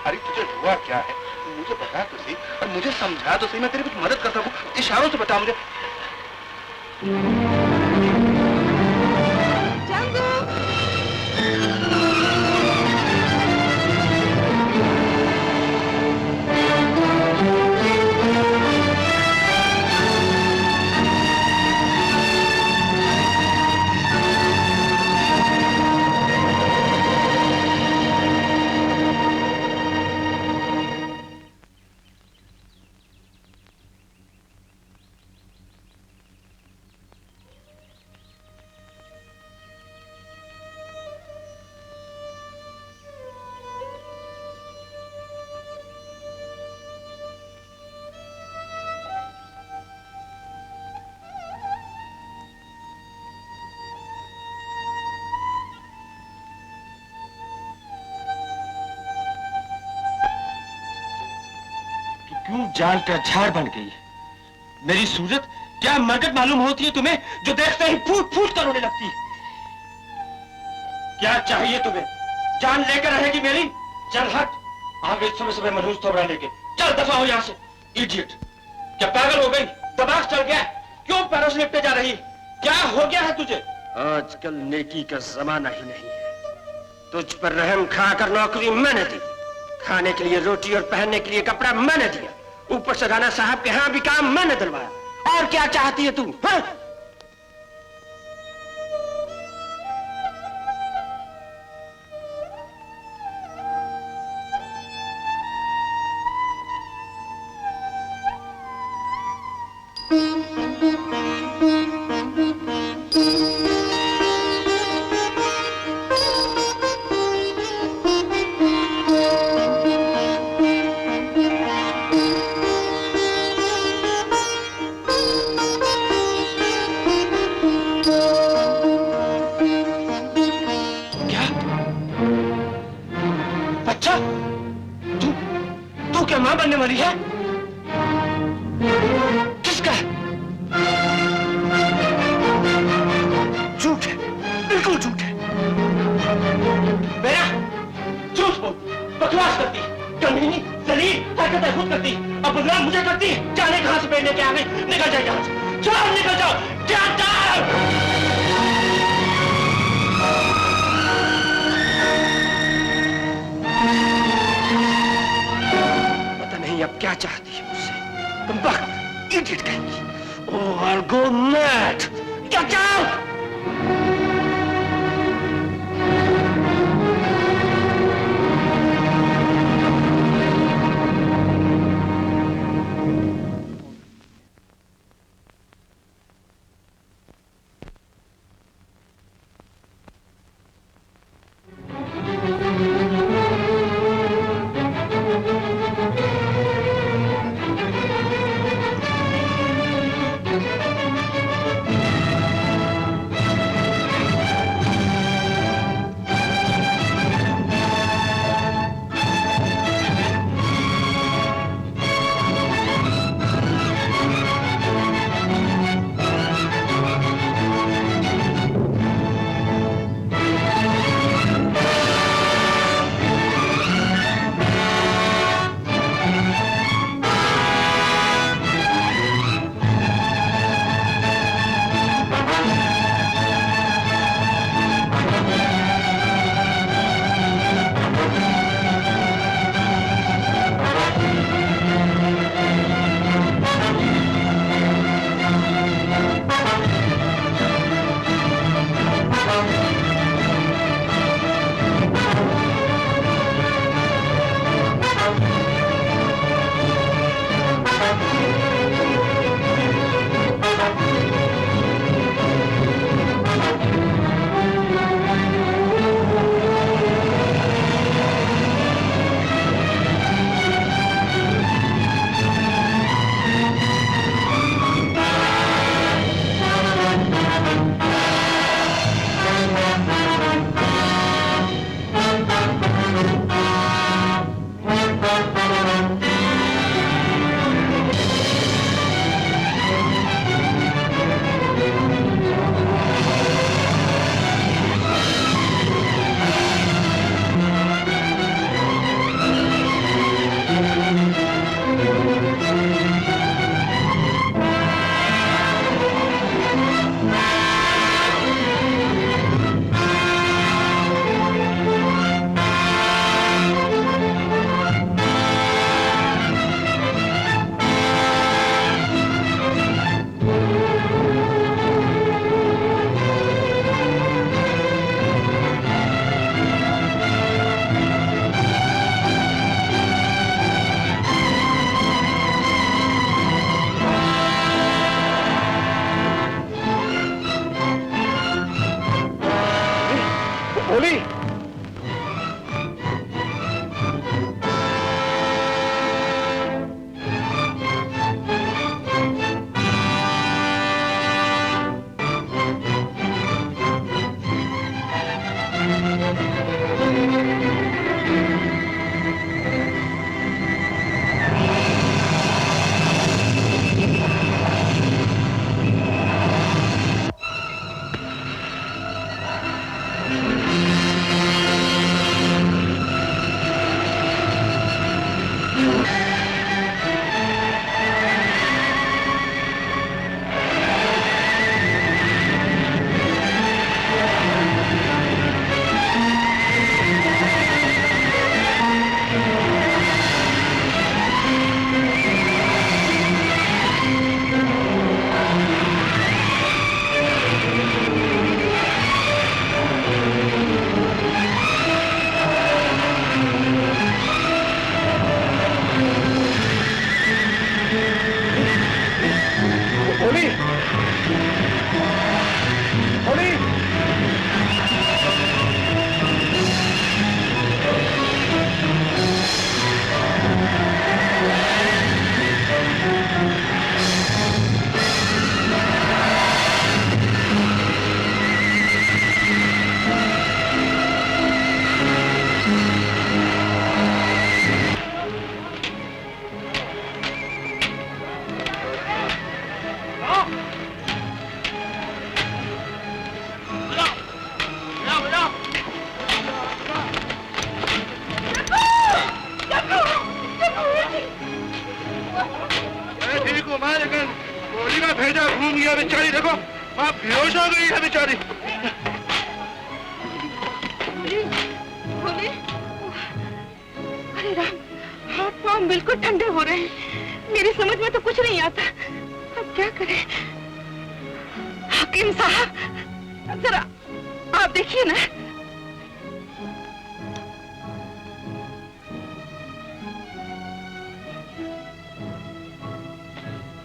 अरे तुझे हुआ क्या है, मुझे बता तो सही, और मुझे समझा तो सही, मैं तेरी कुछ मदद करता हूँ, इशारों से बता मुझे। क्यों जान का झाड़ बन गई? मेरी सूरत क्या मरकत मालूम होती है तुम्हें, जो देखते ही फूट फूट कर रोने लगती? क्या चाहिए तुम्हें? जान लेकर रहेगी मेरी? चल हट, आगे सुबह सुबह मनहूस थोबड़ा लेके चल, दफा हो यहाँ से। इडियट, क्या पागल हो गई? दिमाग चल गया? क्यों पैरों से लिपटे जा रही? क्या हो गया है तुझे? आजकल नेकी का जमाना ही नहीं है। तुझ पर रहम खाकर नौकरी मैंने दी, खाने के लिए रोटी और पहनने के लिए कपड़ा मैंने दिया, ऊपर से राणा साहब के यहाँ भी काम मैंने दिलवाया। और क्या चाहती है तू? हाँ? बनने वाली है? किसका? झूठ है, बिल्कुल झूठ है। मेरा झूठ बोल, बकवास करती, कमीनी, जलील हरकतें खुद करती, अब बदनाम मुझे करती। जाने कहां से पहनने के आ गई, निकल जाए यहां से, चलो निकल जाओ, क्या अब क्या चाहती है मुझसे? तुम वक्त इडियट कहेंगी। ओह, I'll go mad! Get out! भेजा घूम गया बेचारी, देखो वहाँ बेहोश हो गई है बेचारी। बोले, अरे राम, हाथ पाँव बिल्कुल ठंडे हो रहे हैं। मेरी समझ में तो कुछ नहीं आता, अब क्या करें? हकीम साहब, जरा आप देखिए ना।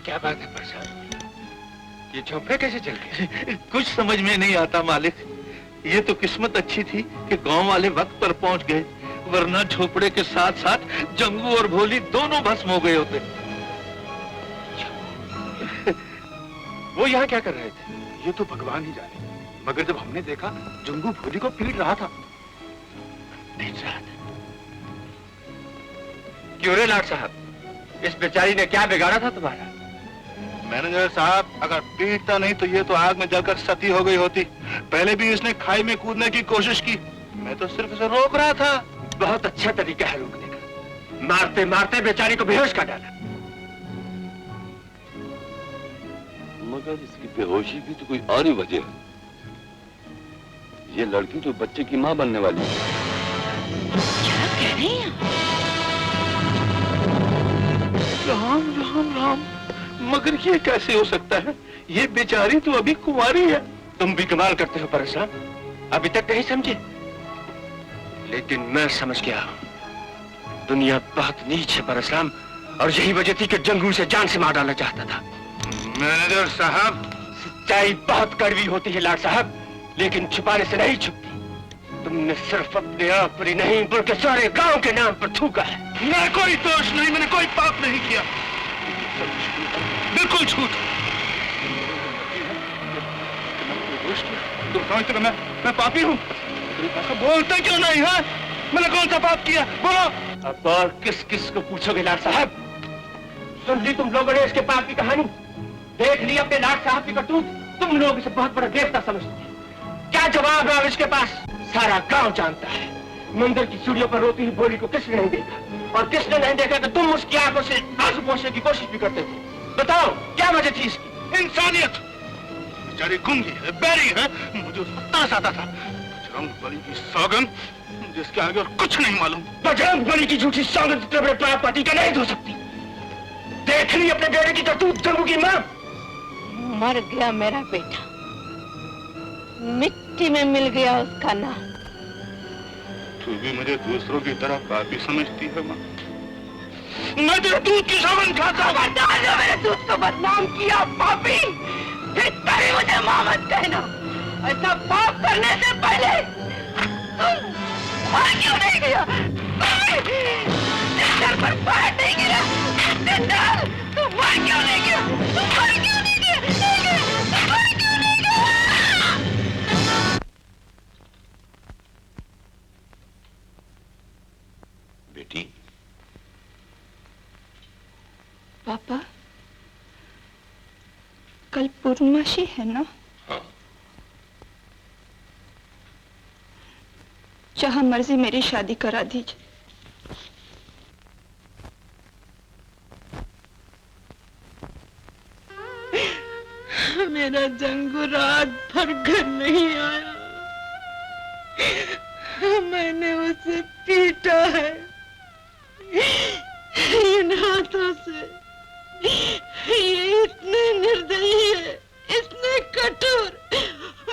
क्या बात है प्रसाद, ये झोंपड़े कैसे चल गए? कुछ समझ में नहीं आता मालिक। ये तो किस्मत अच्छी थी कि गांव वाले वक्त पर पहुंच गए, वरना झोपड़े के साथ साथ जंगू और भोली दोनों भस्म हो गए होते। वो यहाँ क्या कर रहे थे? ये तो भगवान ही जाने, मगर जब हमने देखा जंगू भोली को पीट रहा था। पीट रहा था? क्यों रे लाट साहब, इस बेचारी ने क्या बिगाड़ा था तुम्हारा? मैनेजर साहब, अगर पीटता नहीं तो ये तो आग में जलकर सती हो गई होती। पहले भी इसने खाई में कूदने की कोशिश की, मैं तो सिर्फ इसे रोक रहा था। बहुत अच्छा तरीका है रोकने का, मारते मारते बेचारी को बेहोश कर डाला। मगर इसकी बेहोशी की तो कोई और ही वजह है। ये लड़की तो बच्चे की मां बनने वाली है। क्या कह रहे हैं? राम राम राम, मगर ये कैसे हो सकता है? ये बेचारी तो अभी कुंवारी है। तुम भी कमाल करते हो परशुराम, अभी तक नहीं समझे? लेकिन मैं समझ गया हूं, दुनिया बहुत नीच है परशुराम, और यही वजह थी कि जंगू से जान से मार डालना चाहता था। मैनेजर साहब, सच्चाई बहुत कड़वी होती है लाट साहब, लेकिन छुपाने से नहीं छुपती। तुमने सिर्फ अपने आप पर ही नहीं बल्कि सारे गांव के नाम पर थूका है। मेरा कोई दोष नहीं, मैंने कोई पाप नहीं किया, बिल्कुल झूठ। तुम समझते हो मैं पापी हूँ? बोलते क्यों नहीं है? मैंने कौन सा पाप किया, बोलो। अब और किस किस को पूछोगे लाट साहब? सुन ली तुम लोगों ने इसके पाप की कहानी, देख ली अपने लाट साहब की करतूत। तुम लोग इसे बहुत बड़ा देवता समझते हैं। क्या जवाब है इसके पास? सारा गांव जानता है, मंदिर की सीढ़ियों पर रोती हुई भोली को किसने नहीं देखा, और किसने नहीं देखा कि तुम उसकी आंखों से आंसू पोंछने की कोशिश भी करते थे। बताओ क्या वजह थी इसकी? इंसानियत। बेचारी गूंगी है, बैरी है, मुझे उसको तरस आता था। बजरंग बली की सौगंध, जिसके आगे और कुछ नहीं मालूम। बजरंग बली की झूठी सौगंध इतने बड़े पाप पाती का नहीं धो सकती। देख ली अपने बेटे की करतूत जंगू की मां। मर गया मेरा बेटा, मिट्टी में मिल गया उसका नाम। तू भी मुझे दूसरों की तरह पापी समझती है माँ? मैं तेरे दूध की सौगंध खाता हूँ। जो मेरे दूध को बदनाम किया पापी, फिर कभी मुझे मां मत कहना। ऐसा पाप करने से पहले तुम मर क्यों नहीं गया? सर पर पैर नहीं गिरा, तुम मर क्यों नहीं गया? तुम मर क्यों नहीं गया? तुम मर क्यों नहीं गया? बेटी, पापा, कल पूर्णिमासी है ना? हाँ। जहाँ मर्जी मेरी शादी करा दीजिए। मेरा जंगू रात भर घर नहीं आया, मैंने उसे पीटा है इन हाथों से। ये इतने निर्दयी है, इतने कठोर,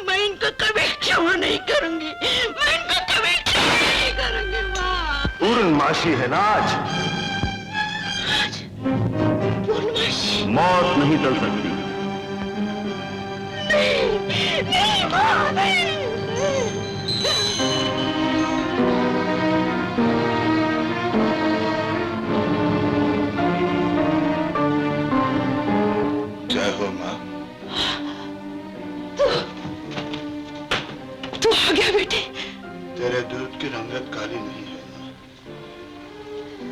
मैं इनको कभी क्षमा नहीं करूंगी, मैं इनको कभी क्षमा नहीं करूंगी। माँ, पूर्णमासी है ना आज? पूर्णमासी? मौत नहीं टल सकती। नहीं माँ, नहीं। जय हो माँ। तू आ गया बेटे। तेरे दूध की रंगत काली नहीं है माँ।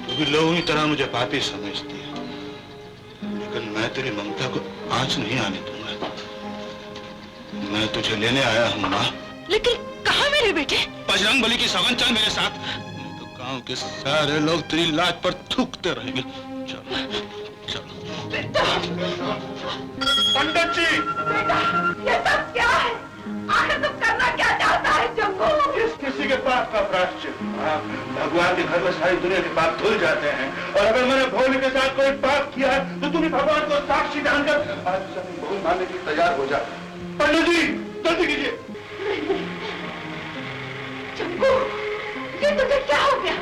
तू भी लोगों की तरह मुझे पापी समझती है, लेकिन मैं तेरी ममता को आंच नहीं आने दूंगा। मैं तुझे लेने आया हूँ माँ। लेकिन कहाँ मेरे बेटे? बजरंग बली की सौगंध, चल मेरे साथ। तो गांव के सारे लोग तेरी लाज पर थूकते रहेंगे। चलो चलो। बेटा, पंडित जी, बेटा, ये सब क्या है? आखिर तुम करना क्या चाहता है जंगू? इस किसी के पाप का प्रायश्चित। भगवान के घर में सारी दुनिया के पाप धुल जाते हैं, और अगर मैंने भोले के साथ कोई पाप किया है तो तुम्हें भगवान को साक्षी जानकर आज सभी भूल मानने के लिए तैयार हो जा। पंडित जी, जल्दी कीजिए। जंगू, ये तुझे क्या हो गया?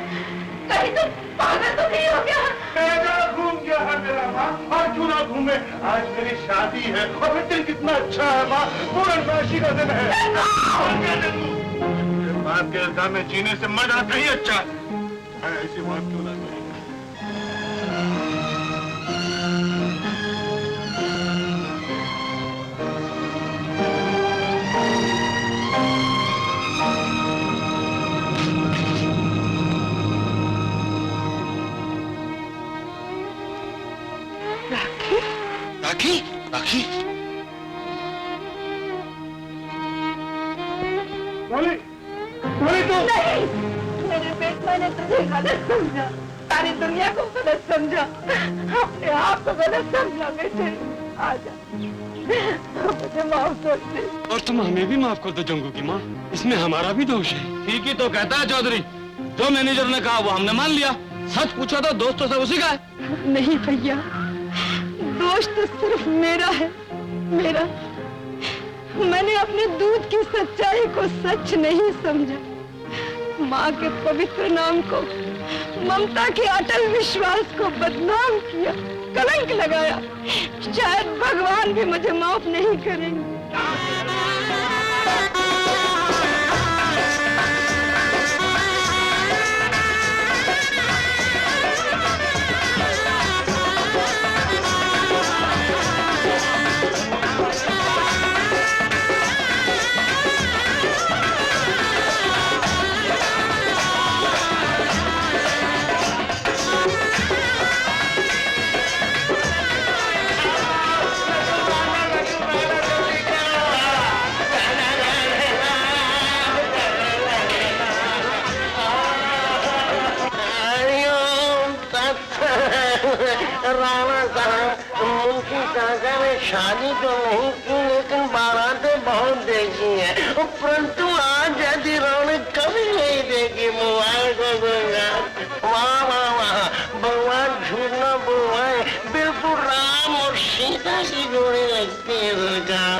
कहीं तुम पागल तो नहीं हो गया? बेटा घूम गया है मेरा माँ, और क्यों ना घूमे? आज मेरी शादी है, और फिर दिन कितना अच्छा है माँ, पूर्णमासी का दिन है। बाप के इल्जाम में जीने से मर जाना कहीं अच्छा है। ऐसी बात क्यों ना कही? राखी, राखी, बोली, बोली तो। नहीं, मेरे पेट मैंने तुझे गलत समझा, सारी दुनिया को गलत समझा, अपने आप को गलत समझा। बेटे आजा, मुझे माफ कर दे। और तुम हमें भी माफ कर दो जंगू की माँ, इसमें हमारा भी दोष है। ठीक ही तो कहता है चौधरी, जो मैनेजर ने कहा वो हमने मान लिया। सच पूछा तो दोस्त तो सब उसी का है। नहीं भैया, दोष तो सिर्फ मेरा है, मेरा। मैंने अपने दूध की सच्चाई को सच नहीं समझा, माँ के पवित्र नाम को, ममता के अटल विश्वास को बदनाम किया, कलंक लगाया। शायद भगवान भी मुझे माफ नहीं करेंगे। राणा साहब, मुंशी काका ने शादी तो नहीं की, लेकिन बारातें बहुत देखी है, परंतु आज यदि रौनक कभी नहीं देखी। मोबाइल को दूंगा। वाह वाह वाह, भगवान झूठ न बोलवाए, बिल्कुल राम और सीता की जोड़ी लगती है सरकार।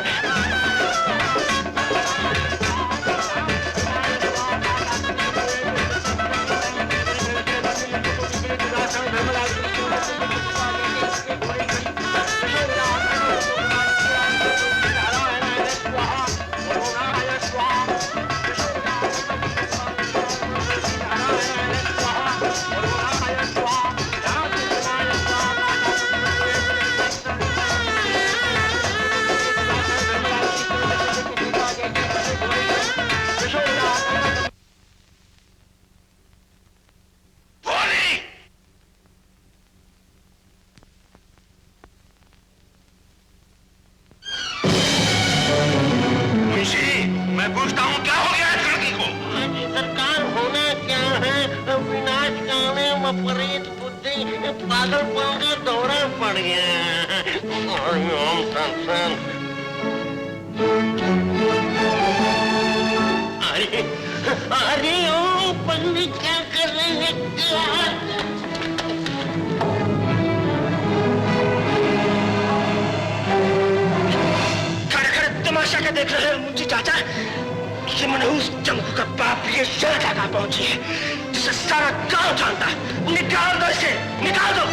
पागलपन का दौरा पड़ गया। अरे अरे ओ पंडित क्या कर रहे हैं? खड़े खड़े तमाशा क्या देख रहे हैं मुंशी चाचा? ये मनहूस जंगू का बाप ये शहर कहाँ पहुंची है, जिसे सारा गांव जानता है। निकाल दो इसे, निकाल दो।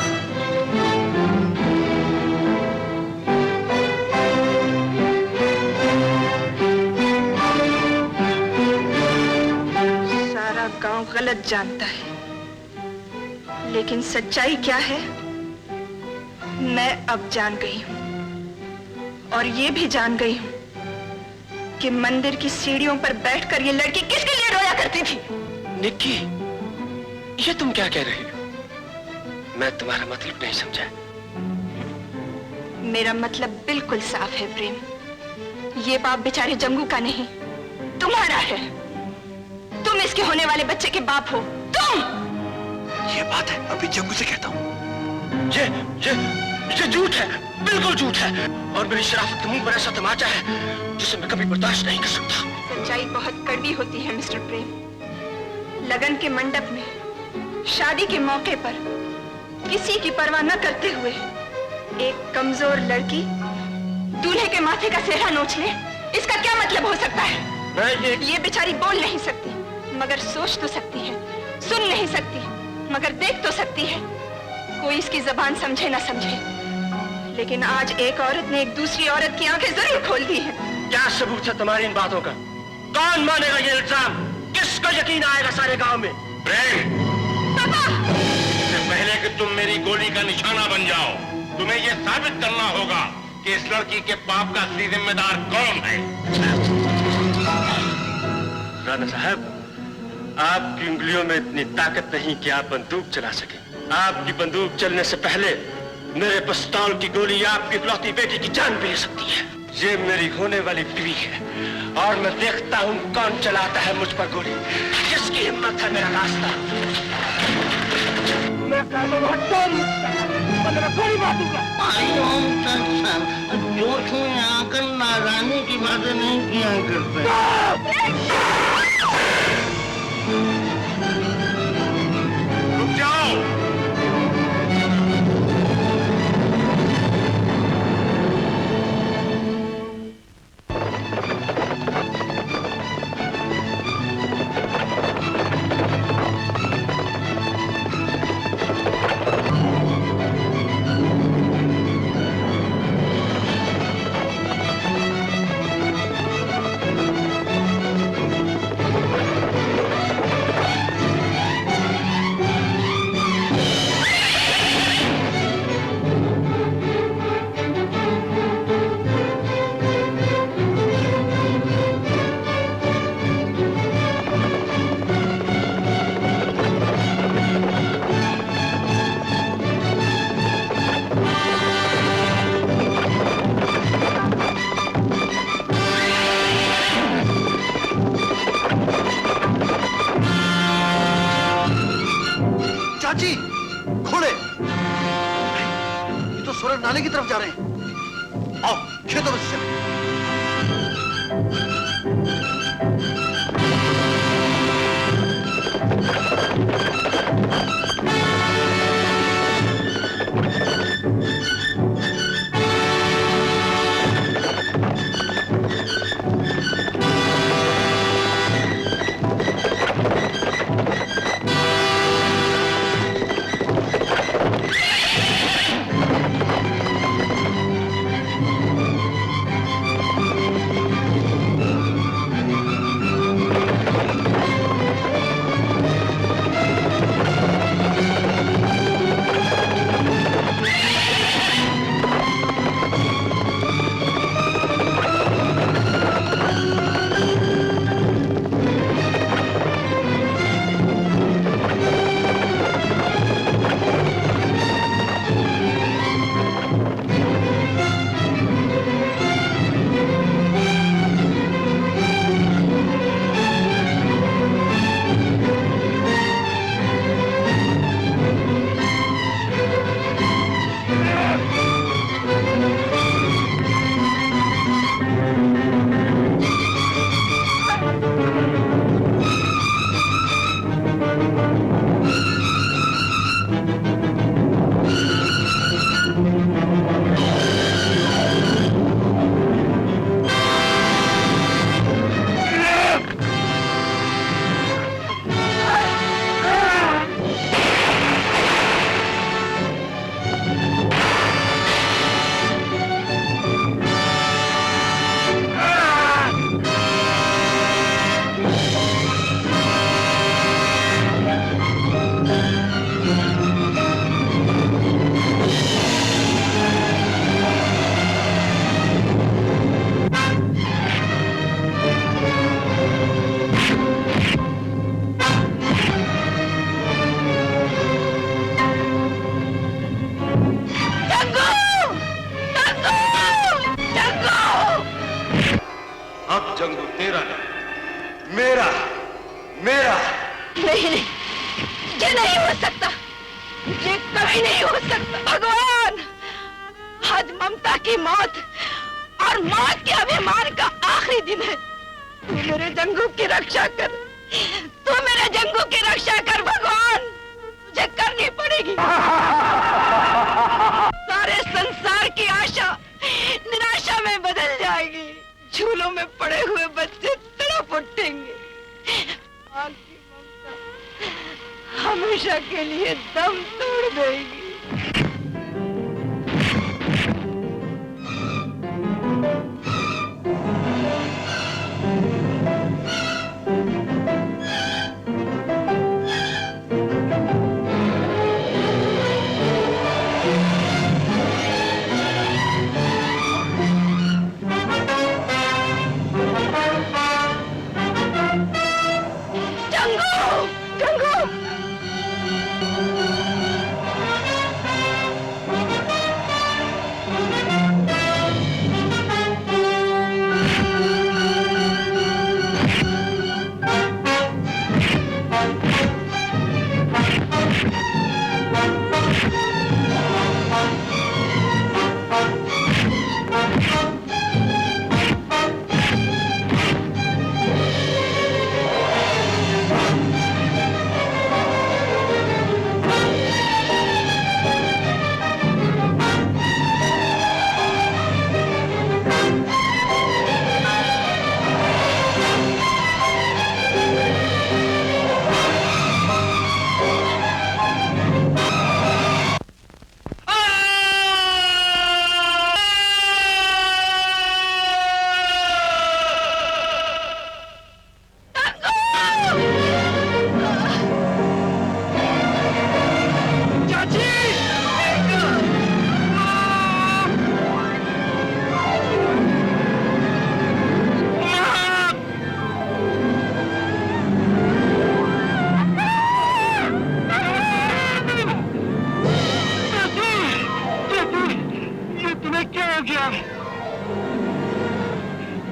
सारा गांव गलत जानता है, लेकिन सच्चाई क्या है मैं अब जान गई हूँ, और ये भी जान गई हूँ कि मंदिर की सीढ़ियों पर बैठकर ये लड़की किसके लिए रोया करती थी। निक्की, ये तुम क्या कह रही हो? मैं तुम्हारा मतलब नहीं समझा। मेरा मतलब बिल्कुल साफ है प्रेम, ये बाप बेचारे जंगू का नहीं, तुम्हारा है। तुम इसके होने वाले बच्चे के बाप हो, तुम। ये बात है, अभी जंगू से कहता हूँ। ये झूठ है, बिल्कुल झूठ है, और मेरी शराफत के मुंह पर ऐसा तमाचा है जिसे मैं कभी बर्दाश्त नहीं कर सकता। सच्चाई बहुत कड़वी होती है मिस्टर प्रेम। लगन के मंडप में, शादी के मौके पर किसी की परवाह न करते हुए एक कमजोर लड़की दूल्हे के माथे का सेहरा नोच ले, इसका क्या मतलब हो सकता है? ये बेचारी बोल नहीं सकती मगर सोच तो सकती है, सुन नहीं सकती मगर देख तो सकती है। कोई इसकी जबान समझे ना समझे, लेकिन आज एक औरत ने एक दूसरी औरत की आंखें जरूर खोल दी है। क्या सबूत है तुम्हारी इन बातों का? कौन मानेगा ये इल्जाम? किसको यकीन आएगा सारे गांव में? प्रेम, पापा! इससे पहले कि तुम मेरी गोली का निशाना बन जाओ, तुम्हें यह साबित करना होगा कि इस लड़की के पाप का असली जिम्मेदार कौन है। राणा साहब, आपकी उंगलियों में इतनी ताकत नहीं कि आप बंदूक चला सके। आपकी बंदूक चलने से पहले मेरे पिस्तौल की गोली आपकी इकलौती बेटी की जान भी ले सकती है। ये मेरी होने वाली बीवी है और मैं देखता हूँ कौन चलाता है मुझ पर गोली, किसकी हिम्मत है मेरा रास्ता। मैं गोली मारूंगा। जोश में आकर नादानी की बातें नहीं किया करते। रुक जाओ। चाची, घोड़े! ये तो सूरज नाले की तरफ जा रहे हैं। आओ, खेतों में से चलें। जंगू तेरा है, मेरा मेरा। नहीं नहीं, ये नहीं हो सकता, ये कभी नहीं हो सकता। भगवान, आज ममता की मौत और मौत के अभिमान का आखिरी दिन है। तू मेरे जंगू की रक्षा कर, तू मेरे जंगू की रक्षा कर भगवान, मुझे करनी पड़ेगी। सारे संसार की आशा निराशा में बदल जाएगी, झूलों में पड़े हुए बच्चे तड़प उठेंगे। माँ की ममता हमेशा के लिए दम तोड़ देगी।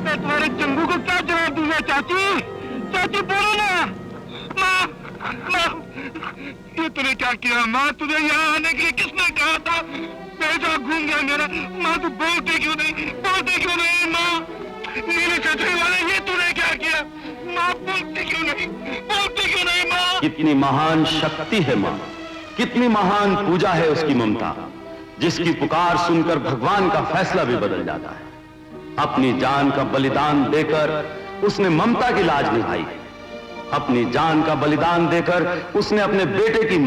मैं तुम्हारे जंगू को क्या जवाब दूंगा? चाची, चाची बोलो ना। माँ, माँ, ये तूने क्या किया? माँ, तुझे यहाँ आने के लिए किसने कहा था? पैसा घूम गया मेरा। माँ, तू बोलते क्यों नहीं? बोलते क्यों नहीं? माँ, मेरे छतरी वाले, ये तूने क्या किया? माँ, बोलते क्यों नहीं? बोलते क्यों नहीं? माँ, कितनी महान शक्ति है माँ, कितनी महान पूजा है उसकी ममता, जिसकी पुकार सुनकर भगवान का फैसला भी बदल जाता है। अपनी जान का बलिदान देकर उसने ममता की लाज निभाई। अपनी जान का बलिदान देकर उसने अपने बेटे की